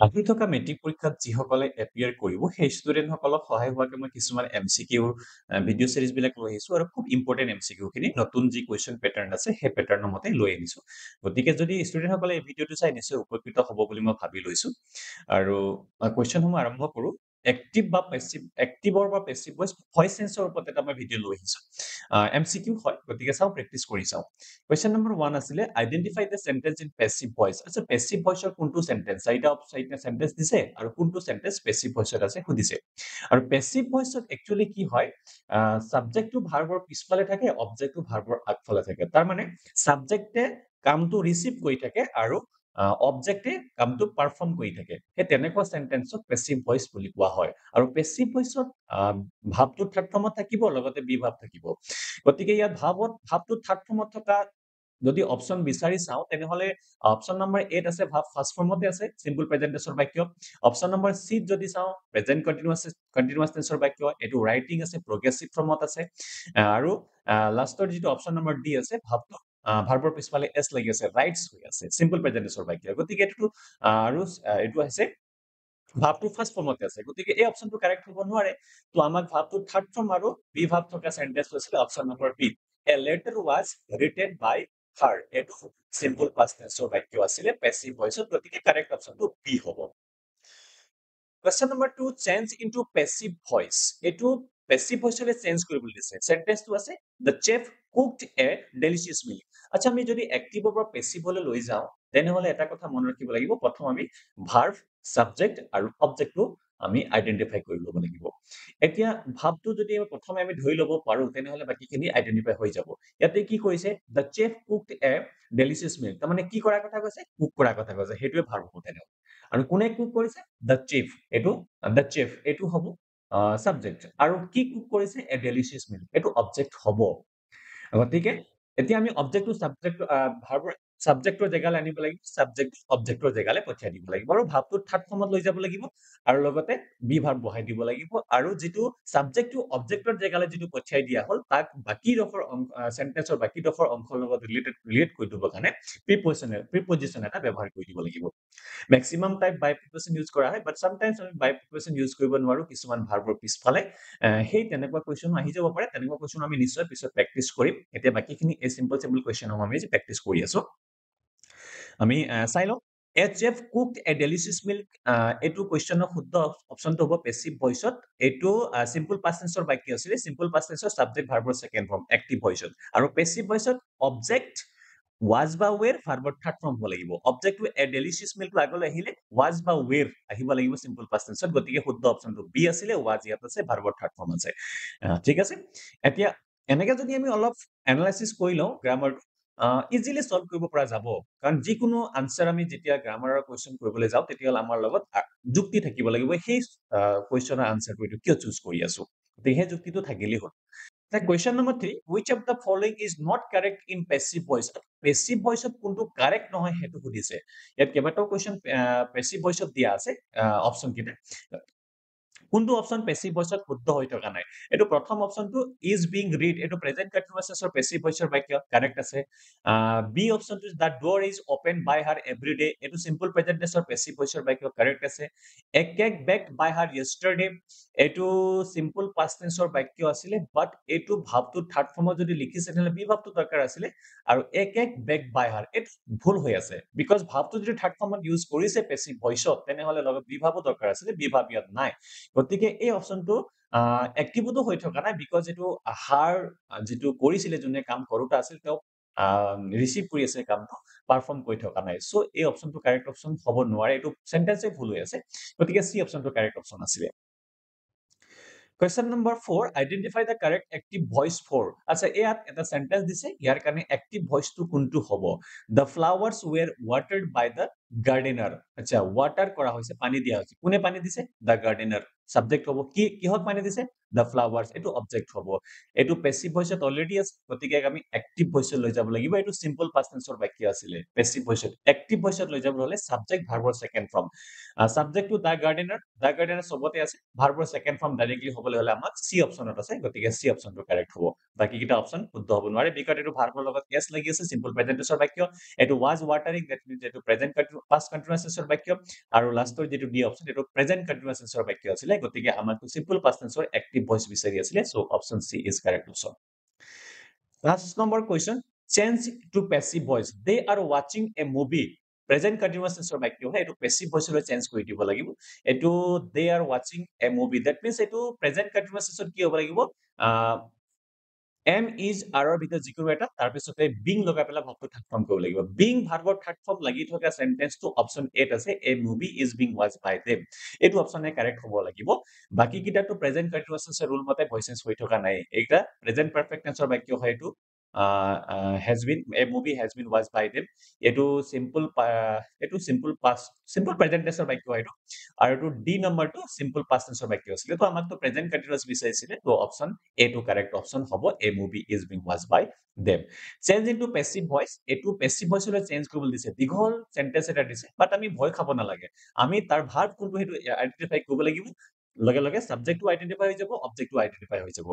আহি থকা মেট্ৰিক পৰীক্ষাত যিসকলে এপিয়াৰ কৰিব সেই ষ্টুডেণ্টসকলক সহায় হোৱাকে মই কিছুমান MCQ ভিডিঅ' চিৰিজ বিলাক লৈ আহিছো আৰু খুব ইম্পৰ্টেণ্ট MCQ খিনি নতুন যি কুৱেশ্যন পেটাৰ্ণ আছে সেই পেটাৰ্ণৰ মতে লৈ আনিছো গতিকে যদি ষ্টুডেণ্টসকলে এই ভিডিঅ'টো চাই নিশ্চয় উপকৃত হ'ব বুলি মই ভাবি লৈছো আৰু কুৱেশ্যনসমূহ আৰম্ভ কৰো এক্টিভ বা পেছিভ এক্টিভৰ বা পেছিভ ভইচ চেঞ্জৰ ওপৰত এটা মই ভিডিঅ' লৈ আহিছো MCQ হয় গতিকে চাওঁ প্ৰেক্টিচ কৰি চাওঁ Question number 1 আছিলে identify the sentence in passive voice আচ্ছা passive voice ৰ কোনটো sentence চাৰিটা sentence দিছে আৰু কোনটো sentence passive voice ত আছে সুধিছে আৰু passive voice ত actually কি হয় subject টো ভাৰ্বৰ পিছফালে থাকে object টো ভাৰ্বৰ আগফালে থাকে তাৰ মানে subject এ কামটো ৰিচিভ কৰি থাকে আৰু অবজেক্টে কামটো পাৰফৰ্ম কৰি থাকে সেই তেনেকুৱা সেন্টেন্সক পেছিভ ভইচ বুলি কোৱা হয় আৰু পেছিভ ভইচত ভাৱটো থাৰ্ড ফৰ্মত থাকিব লগতে বি ভাৱ থাকিব গতিকে ইয়াত ভাৱটো থাৰ্ড ফৰ্মত থকা যদি অপশন বিচাৰি চাওঁ তেনেহলে অপশন নম্বৰ 8 আছে ভাৱ ফাৰ্ষ্ট ফৰ্মতে আছে সিম্পল প্ৰেজেন্ট টেন্সৰ বাক্য অপশন নম্বৰ সি যদি চাওঁ প্ৰেজেন্ট কন্টিনিউয়াস টেন্সৰ বাক্য এটো ৰাইটিং আছে প্ৰগ্ৰেছিভ ফৰ্মত আছে আৰু লাষ্টৰ যেটো অপশন নম্বৰ ডি আছে ভাৱটো ভাৰ্বৰ পিছফালে এস লাগি আছে ৰাইটস হৈ আছে সিম্পল প্ৰেজেন্ট টেন্সৰ বাক্য গতিকে এটো আৰু এটো আছে ভাৱটো ফাৰ্ষ্ট ফৰ্মতে আছে গতিকে এই অপশনটো কাৰেক্ট হ'ব নোৱাৰে তো আমাক ভাৱটো থাৰ্ড ফৰ্ম আৰু বি ভাৱ থকা সেন্টেন্স হৈছিল option number B A letter was written by her. এটো simple past tense ৰ বাক্য আছিলে passive voice ত গতিকে correct option টো B হ'ব। Question number 2 change into passive voice. এটো passive voice লৈ চেঞ্জ কৰিবলৈ দিছে। Sentence টো আছে the chef cooked a delicious meal. আচ্ছা আমি যদি active পৰা passive লৈ লৈ যাওঁ তেনেহলে এটা কথা মনত ৰাখিব লাগিব প্ৰথম আমি verb, subject আৰু object টো আমি আইডেন্টিফাই কৰি ল'ব লাগিব এতিয়া ভাৱটো যদি প্ৰথমে আমি ধৰি ল'ব পাৰো তেনেহলে বাকিখিনি আইডেন্টিফাই হৈ যাব ইয়াতে কি কৈছে the chef cooked a delicious meal তাৰ মানে কি কৰাৰ কথা কৈছে কুক কৰাৰ কথা কৈছে হেতুৱে ভাৰ্ব হ'ব তেনেহলে আৰু কোনে কুক কৰিছে the chef এটো হ'ব সাবজেক্ট আৰু কি কুক কৰিছে a delicious meal এটো অবজেক্ট হ'ব গতিকে এতিয়া আমি অবজেক্টটো ভাৰ্বৰ সাবজেক্টৰ জেগালৈ আনিব লাগিব সাবজেক্ট অবজেক্টৰ জেগালৈ পঠিয়াই দিব লাগিব আৰু ভাৱটো থাৰ্ড ফৰ্মত লৈ যাব লাগিব আৰু লগতে বি ভাৰ্ব বহাই দিব লাগিব আৰু যেটো সাবজেক্টটো অবজেক্টৰ জেগালৈ যেটো পঠিয়াই দিয়া হল তাক বাকি ডখৰ সেন্টেন্সৰ বাকি ডখৰ অংশৰ লগত ৰিলেট কৰি দিব কাৰণে প্ৰিপজিশন এটা ব্যৱহাৰ কৰি দিব লাগিব মেক্সিমাম টাইপ বাই প্ৰিপজিশন ইউজ কৰা হয় বাট সামটাইমছ আমি বাই প্ৰিপজিশন ইউজ কৰিব নোৱাৰো কিছুমান ভাৰ্বৰ পিছফালে সেই তেনেকুৱা কুৱেশ্যন আহি যাব পাৰে তেনেকুৱা কুৱেশ্যন আমি নিশ্চয় পিছত প্ৰেক্টিচ কৰিম এতিয়া বাকিখিনি এই সিম্পল কুৱেশ্যন আমি প্ৰেক্টিচ কৰি আছো আমি চাই লওঁ A chef cooked a delicious meal এটো কুৱেশ্যনৰ শুদ্ধ অপশনটো হ'ব পেছিভ ভইচত এটো সিম্পল পাষ্ট টেন্সৰ বাক্য আছিল সিম্পল পাষ্ট টেন্সৰ সাবজেক্ট ভাৰ্বৰ সেকেন্ড ফৰ্ম এক্টিভ ভইচত আৰু পেছিভ ভইচত অবজেক্ট was বা were ভাৰ্বৰ থাৰ্ড ফৰ্ম হ'ব লাগিব অবজেক্টটো a delicious meal টো আগলৈ আহিলে was বা were আহিব লাগিব সিম্পল পাষ্ট টেন্সত গতিকে শুদ্ধ অপশনটো বি আছিলে was ইয়াত আছে ভাৰ্বৰ থাৰ্ড ফৰ্ম আছে ঠিক আছে এতিয়া এনেকে যদি আমি অলপ এনালাইসিস কৰি লওঁ গ্ৰামাৰ ইজিলি সলভ কৰিব পৰা যাব কাৰণ যিকোনো আনসাৰ আমি যেতিয়া গ্ৰামাৰৰ কোৱেশ্চন কৰিবলৈ যাওঁ তেতিয়া আমাৰ লগত যুক্তি থাকিব লাগিব সেই কোৱেশ্চনৰ আনসাৰ কৰিটো কিয় চুজ কৰি আছো গতিকে সেই যুক্তিটো থাকিলেই হ'ল Question number 3 which of the following is not correct in passive voice passive voice ত কোনটো correct নহয় হেতু সুধিছে ইয়াত কেইবাটাও কোৱেশ্চন passive voice ত দিয়া আছে অপচন কিটা কোনটো অপশন পেছিভ ভইচত শুদ্ধ হৈ থকা নাই এটো প্ৰথম অপশনটো ইজ বিং ৰিড এটো প্ৰেজেন্ট কন্টিনিউয়াসৰ পেছিভ ভইচৰ বাক্য কাৰেক্ট আছে বি অপশনটো the door is open by her every day এটো সিম্পল প্ৰেজেন্ট টেন্সৰ পেছিভ ভইচৰ বাক্য কাৰেক্ট আছে a cake baked by her yesterday এটো সিম্পল পাষ্ট টেন্সৰ বাক্য আছিল বাট এটো ভাৱটো থাৰ্ড ফৰ্মত যদি লিখিছে তেনে বি ভাৱটো দৰকাৰ আছিল আৰু এ কেক বেকড বাই হাৰ এটো ভুল হৈ আছে বিকজ ভাৱটো যদি থাৰ্ড ফৰ্মত ইউজ কৰিছে পেছিভ ভইচত তেনেহলে লগত বি ভাৱো দৰকাৰ আছিল বি ভাৱ ইয়াত নাই গতিকে এই অপশনটো এক্টিভটো হৈ থকা নাই বিকজ এটো হার যেটো কৰিছিলে যোনে কাম কৰোতা আছিল তেওঁ ৰিসিভ কৰি আছে কামটো পাৰফৰ্ম কৰি থকা নাই সো এই অপশনটো কাৰেক্ট অপশন হ'ব নোৱাৰে এটো সেন্টেন্সে ভুল হৈ আছে গতিকে সি অপশনটো কারেক্ট অপশন আছিল Question number 4 identify the correct active voice for আচ্ছা ইয়াত এটা সেন্টেন্স দিছে ইয়াৰ কাৰণে active voice টো কোনটো হ'ব The flowers were watered by the gardener আচ্ছা water কৰা হৈছে পানী দিয়া হৈছে কোনে পানী দিছে The gardener সাবজেক্ট হ'ব কি কিহত পানী দিছে The flowers এটো অবজেক্ট হ'ব এটো পেছিভ ভইচত অলৰেডি আছে গতিকে আমি এক্টিভ ভইচত লৈ যাব লাগিব এটো সিম্পল পাষ্ট টেন্সৰ বাক্য আছিল পেছিভ ভইচত এক্টিভ ভইচত লৈ যাব হলে সাবজেক্ট ভাৰ্বৰ সেকেন্ড ফৰ্ম সাবজেক্টটো দা গাৰ্ডেনাৰ সবতে আছে ভাৰ্বৰ সেকেন্ড ফৰ্ম ডাইৰেক্টলি হ'বলৈ হলে আমাক সি অপশনত আছে গতিকে সি অপশনটো কাৰেক্ট হ'ব বাকি কিটা অপশন শুদ্ধ হ'ব নোৱাৰে বিকজ এটো ভাৰ্বৰ লগত এস লাগি আছে সিম্পল প্ৰেজেন্ট টেন্সৰ বাক্য এটো was watering that means এটো প্ৰেজেন্ট past continuous tense বাক্য আৰু লাষ্টৰ যেটো ডি অপচন এটো present continuous tense বাক্য আছিলে গতিকে আমাৰটো simple past tense active voice বিচাৰি আছিলে so option C is correct option last number question change to passive voice they are watching a movie present continuous tense বাক্য হয় এটো passive voice লৈ চেঞ্জ কৰি দিব লাগিব এটো they are watching a movie that means এটো present continuous tense কি হ'ব লাগিব am is are ভিতৰত যিকোনো এটা তাৰ পিছতে being লগাই পেলাই ভাবটো থাৰ্ড ফৰ্ম কৰিব লাগিব being ভাৰ্বৰ থাৰ্ড ফৰ্ম লাগি থকা সেন্টেন্সটো অপচন 8 আছে a movie is being watched by them এটো অপচনে কাৰেক্ট হ'ব লাগিব বাকি কিটাটো প্ৰেজেন্ট কন্টিনিউয়াস টেন্সৰ ৰুল মতে ভয়েস চেঞ্জ হৈ থকা নাই এইটা প্ৰেজেন্ট পাৰফেক্ট টেন্সৰ বাক্য হয় এটো has been a movie has been watched by them এটো simple past simple present tense বাক্য হয় এটো আৰু এটো ডি নম্বৰটো simple past tense বাক্য আছিল তো আমাক তো প্ৰেজেন্ট কন্টিনিউয়াস বিচাৰিছিলে তো অপচন এ টো কাৰেক্ট অপচন হ'ব a movie is being watched by them change into passive voice এটো passive voice লৈ চেঞ্জ কৰিব দিছে দীঘল সেন্টেন্স এটা দিছে বাট আমি ভয় খাব নালাগে আমি তাৰ ভাৰ্ব কোনটো হেতু আইডেন্টিফাই কৰিব লাগিব লগে লগে সাবজেক্ট টু আইডেন্টিফাই হৈ যাব অবজেক্ট টু আইডেন্টিফাই হৈ যাব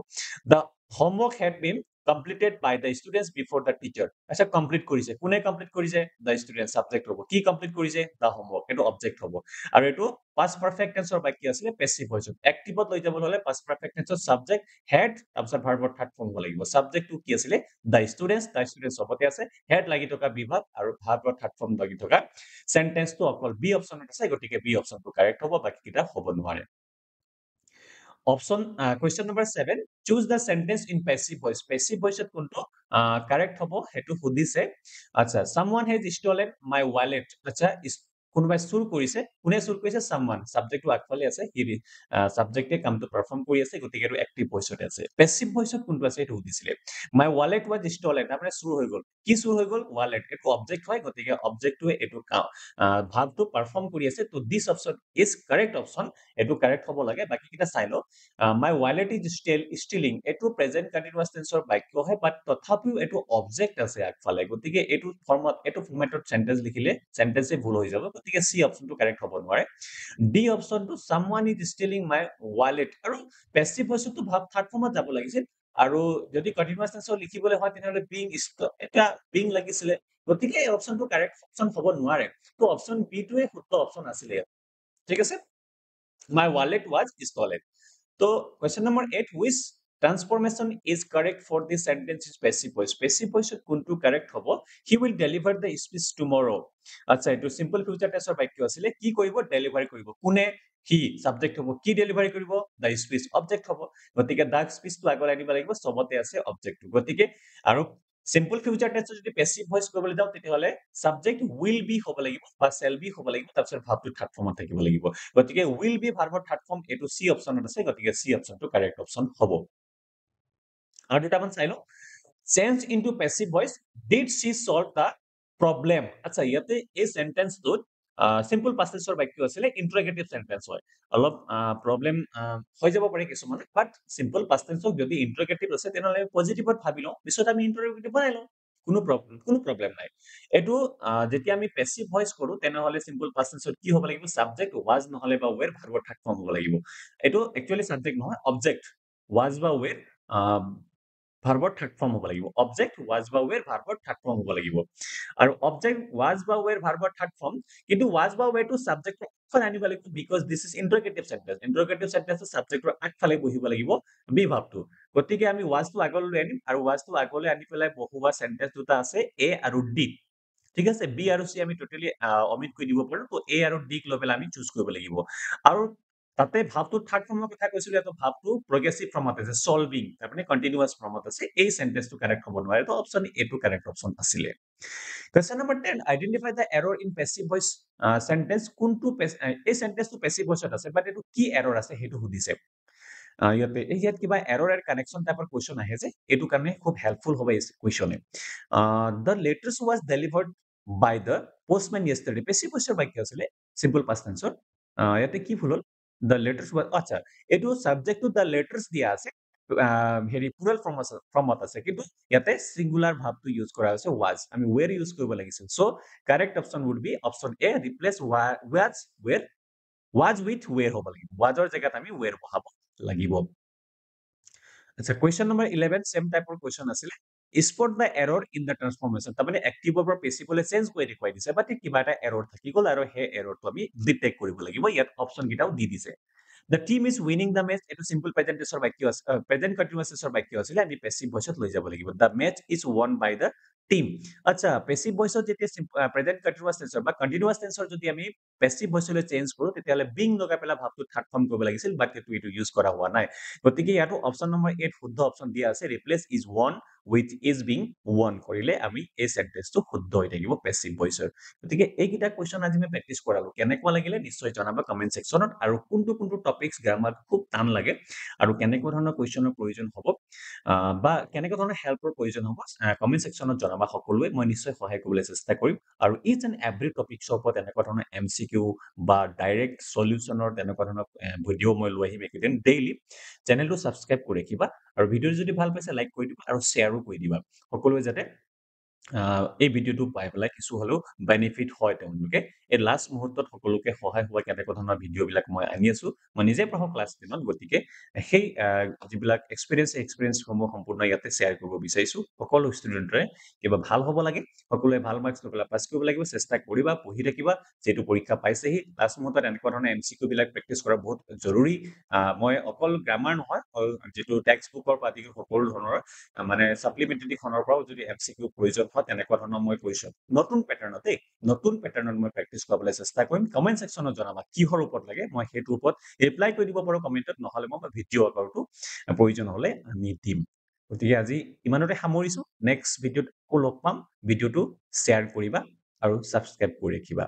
the homework had been completed by the students before the teacher আচ্ছা কমপ্লিট কৰিছে কোনে কমপ্লিট কৰিছে the student সাবজেক্ট হ'ব কি কমপ্লিট কৰিছে the homework এটো অবজেক্ট হ'ব আৰু এটো past perfect tense ৰ বাক্য আছিল passive voice active লৈ যাব হলে past perfect tense ৰ subject had তাৰপিছত ভাৰ্বৰ থাৰ্ড ফৰ্ম হ'ব লাগিব সাবজেক্ট টু কি আছিল the students সবতে আছে had লাগি থকা বিভাগ আৰু ভাৰ্বৰ থাৰ্ড ফৰ্ম লাগি থকা সেন্টেন্স টো অকল বি অপচনত আছে গতিকে বি অপচনটো কাৰেক্ট হ'ব বাকি কিটা হ'ব নোৱাৰে Option question number 7 choose the sentence in passive voice passive voice কোনটো correct হ'ব হেতু সুধিছে আচ্ছা someone has stolen my wallet আচ্ছা কোনোবাই চুৰ কৰিছে কোনে চুৰ কৰিছে someone subject টো আগফালে আছে হি subject এ কামটো পাৰফৰ্ম কৰি আছে গতিকে এটো active voice তে আছে passive voice কোনটো আছে এটো সুধিছিলে my wallet was stolen মানে চুৰ হৈ গল কি চুৰ হৈ গল wallet এটো object হয় গতিকে object টো এটো ভাবটো পারফর্ম কৰি আছে তো this option is correct option এটো কারেক্ট হ'ব লাগে বাকি কিটা চাই ল my wallet is stealing এটো প্ৰেজেন্ট কন্টিনিউয়াস টেন্সৰ বাক্য হয় বাট তথাপিও এটো অবজেক্ট আছে আগফালে গতিকে এটো ফৰ্মেটত সেন্টেন্স লিখিলে সেন্টেন্সে ভুল হৈ যাব গতিকে সি অপচনটো কাৰেক্ট হ'ব নোৱাৰে ডি অপচনটো someone is stealing my wallet আৰু পেসিভ ভয়েসটো ভাব থাৰ্ড ফৰ্মত যাব লাগিছিল আৰু যদি কন্টিনিউয়াস টেন্সৰ লিখিবলৈ হয় তেনেহলে being এটা being লাগিছিলে গতিকে এই অপচনটো কারেক্ট অপচন হ'ব নোৱাৰে তো অপচন বি টোৱে শুদ্ধ অপচন আছিল ঠিক আছে my wallet was stolen so question number 8 which transformation is correct for this sentence is passive voice কোনটো correct হ'ব he will deliver the speech tomorrow আচ্ছা এটো simple future tense বাক্য আছিল কি কৰিব ডেলিভাৰি কৰিব কোনে he subject হ'ব কি ডেলিভাৰি কৰিব the speech object হ'ব গতিকে the speech টো আগলৈ আনিব লাগিব সবতে আছে object গতিকে আৰু simple future tense যদি passive voice কৰিবলৈ যাও তেতিয়াহলে subject will be হ'ব লাগিব বা shall be হ'ব লাগিব তাৰপিছত ভাবটো থাৰ্ড ফৰ্মত থাকিব লাগিব গতিকে will be ভাৰ্বৰ থাৰ্ড ফৰ্ম এটো সি অপচনত আছে গতিকে সি অপচনটো কাৰেক্ট অপচন হ'ব আৰু দুটামান চাই ল change into passive voice did she solve the problem আচ্ছা ইয়াতে এই সেন্টেন্সটোত simple past tense বাক্য আছিল ইন্টাৰোগেটিভ সেন্টেন্স হয় অলপ প্ৰবলেম হৈ যাব পাৰে কিছুমান বাট simple past tense যদি ইন্টাৰোগেটিভ আছে তেনেহলে পজিটিভত ভাবি লও পিছত আমি ইন্টাৰোগেটিভ বনাই লও কোনো প্ৰবলেম নাই এটো যেতিয়া আমি পেসিভ ভয়েস কৰো তেনেহলে simple past tense কি হ'ব লাগিব সাবজেক্ট was নহলে বা were ভাৰ্বৰ থাৰ্ড ফৰ্ম হ'ব লাগিব এটো একচুয়ালি সাবজেক্ট নহয় অবজেক্ট was বা were ভাৰ্বৰ থাৰ্ড ফৰ্ম হ'ব লাগিব অবজেক্ট was বা were ভাৰ্বৰ থাৰ্ড ফৰ্ম হ'ব লাগিব আৰু অবজেক্ট was বা were ভাৰ্বৰ থাৰ্ড ফৰ্ম কিন্তু was বা were টো সাবজেক্ট আগফালে আনিব লাগিব because this is interrogative sentence সাবজেক্টৰ আগফালে বহিব লাগিব বি ভাবটো গতিকে আমি was টো আগলৈ আনিম আৰু was টো আগলৈ আনি পেলাই বহুবা সেন্টেন্স দুটা আছে a আৰু d ঠিক আছে বি আৰু সি আমি টোটালি অমিট কৰি দিব পাৰো তো এ আৰু ডি ক লৈ পেলাই আমি চুজ কৰিব লাগিব আৰু তাতে ভাবটো থাৰ্ড ফৰ্মৰ কথা কৈছিল এটো ভাবটো প্ৰগ্ৰেছিভ ফৰ্মত আছে সলভিং তাৰমানে কন্টিনিউয়াস ফৰ্মত আছে এই সেন্টেন্সটো কাৰেক্ট হ'ব নোৱাৰে তো অপচন এ টো কারেক্ট অপচন আছিলে Question number 10 identify the error in passive voice sentence কোনটো এই সেন্টেন্সটো passive voice আছে বাট এটো কি এৰৰ আছে হেতু সুধিছে ইয়াত কিবা এৰৰ এৰ কানেকশন টাইপৰ কোয়েশ্চন আহে যে এটো কাৰণে খুব হেল্পফুল হবে এই কোয়েশ্চনে the letters was delivered by the postman yesterday passive voice বাক্য আছিল simple past tense ইয়াতে কি ভুল হল the letters was আচ্ছা এটো সাবজেক্ট টু the letters দিয়া আছে হেৰি প্লুৰাল ফৰ্মত আছে কিন্তু ইয়াতে সিঙ্গুলাৰ ভাবটো ইউজ কৰা হৈছে was আমি were ইউজ কৰিব লাগিছিল so correct option would be option a replace was with were হ'ব লাগিব wasৰ জায়গাত আমি were বহাব লাগিব আচ্ছা কোয়েশ্চন নম্বৰ 11 সেম টাইপৰ কোয়েশ্চন আছিল spot the error in the transformation তাৰমানে এক্টিভৰ পৰা পেছিভলৈ চেঞ্জ কৰি দেখুৱাই দিছে বাট কিবা এটা এৰৰ থাকি গ'ল আৰু সেই এৰৰটো আমি ডিটেক্ট কৰিব লাগিব ইয়াত অপচন কেইটাও দি দিছে The team is winning the match এইটো simple present tenseৰ বাক্য আছে present continuous tenseৰ বাক্য আছিলে আমি passive voice লৈ যাব লাগিব the match is won by the team আচ্ছা passive voice যেতিয়া present continuous tenseৰ বা continuous tenseৰ যদি আমি passive voice লৈ চেঞ্জ কৰো তেতিয়াহলে being লগাই পেলাই ভাবটো থাৰ্ড ফৰ্ম কৰিব লাগিছিল বাট এইটো ইউজ কৰা হোৱা নাই গতিকে ইয়াতো অপচন নম্বৰ 8 শুদ্ধ অপচন দিয়া আছে replace is won with is being won কৰিলে আমি এই সেন্টেন্সটো শুদ্ধ হৈ থাকিব passive voiceৰ গতিকে এইকেইটা কোৱেশ্চন আজি মই প্ৰেক্টিছ কৰালো কেনেকুৱা লাগিলে নিশ্চয় জনাবা কমেন্ট সেকশনত আৰু কোনটো কোনটো টপিকস গ্ৰামাৰ খুব টান লাগে আৰু কেনেকুৱা ধৰণৰ কোৱেশ্চনৰ প্ৰয়োজন হ'ব বা কেনেকুৱা ধৰণৰ হেল্পৰ প্ৰয়োজন হ'ব কমেন্ট সেকশনত জনাবা সকলোৱে মই নিশ্চয় সহায় কৰিবলৈ চেষ্টা কৰিম আৰু ইচ এণ্ড এভৰি টপিকছৰ ওপৰত এনেকুৱা ধৰণৰ এমচিকিউ বা ডাইৰেক্ট সলিউশনৰ তেনেকুৱা ধৰণৰ ভিডিঅ' মই লৈ আহিম একেদিন ডেইলি চেনেলটো সাবস্ক্ৰাইব কৰি ৰাখিবা আৰু ভিডিঅ' যদি ভাল পাইছে লাইক কৰি দিবা আৰু শ্বেয়াৰো কৰি দিবা সকলোৱে যাতে এই ভিডিঅ'টো পাই পেলাই কিছু হলেও বেনিফিট হয় তেওঁলোকে এই লাষ্ট মুহূৰ্তত সকলোকে সহায় হোৱা কেনেকুৱা ধৰণৰ ভিডিঅ' বিলাক মই আনি আছো মই নিজে পঢ়াও ক্লাছ 10ত গতিকে সেই যিবিলাক এক্সপিৰিয়েন্স সমূহ সম্পূৰ্ণ ইয়াতে শ্বেয়াৰ কৰিব বিচাৰিছো সকলো ষ্টুডেণ্টৰে কিবা ভাল হ'ব লাগে সকলোৱে ভাল মাৰ্কছ লৈ পেলাই পাছ কৰিব লাগিব চেষ্টা কৰিবা পঢ়ি থাকিবা যেটো পৰীক্ষা পাইছেহি লাষ্ট মুহূৰ্তত এনেকুৱা ধৰণৰ এমচিকিউ বিলাক প্ৰেক্টিছ কৰা বহুত জৰুৰী মই অকল গ্ৰামাৰ নহয় যেটো টেক্সট বুকৰ পাতি সকলো ধৰণৰ মানে সাপ্লিমেন্টাৰী খনৰ পৰাও যদি এমচিকিউ প্ৰয়োজন হয় তেনেকুৱা ধৰণৰ মই কৈছো নতুন পেটাৰ্ণত মই প্ৰেক্টিছ কৰিবলৈ চেষ্টা কৰিম কমেন্ট সেকশনত জনাবা কিহৰ ওপৰত লাগে মই হেতুৰ ওপৰত ৰিপ্লাই কৰি দিব পাৰো কমেন্টত নহলে মই ভিডিঅ' আকাৰটো প্ৰয়োজন হলে আমি দিম গতিকে আজি ইমানতে সামৰিছো নেক্সট ভিডিঅ'ত লগ পাম ভিডিঅ'টো শ্বেয়াৰ কৰিবা আৰু সাবস্ক্ৰাইব কৰি ৰাখিবা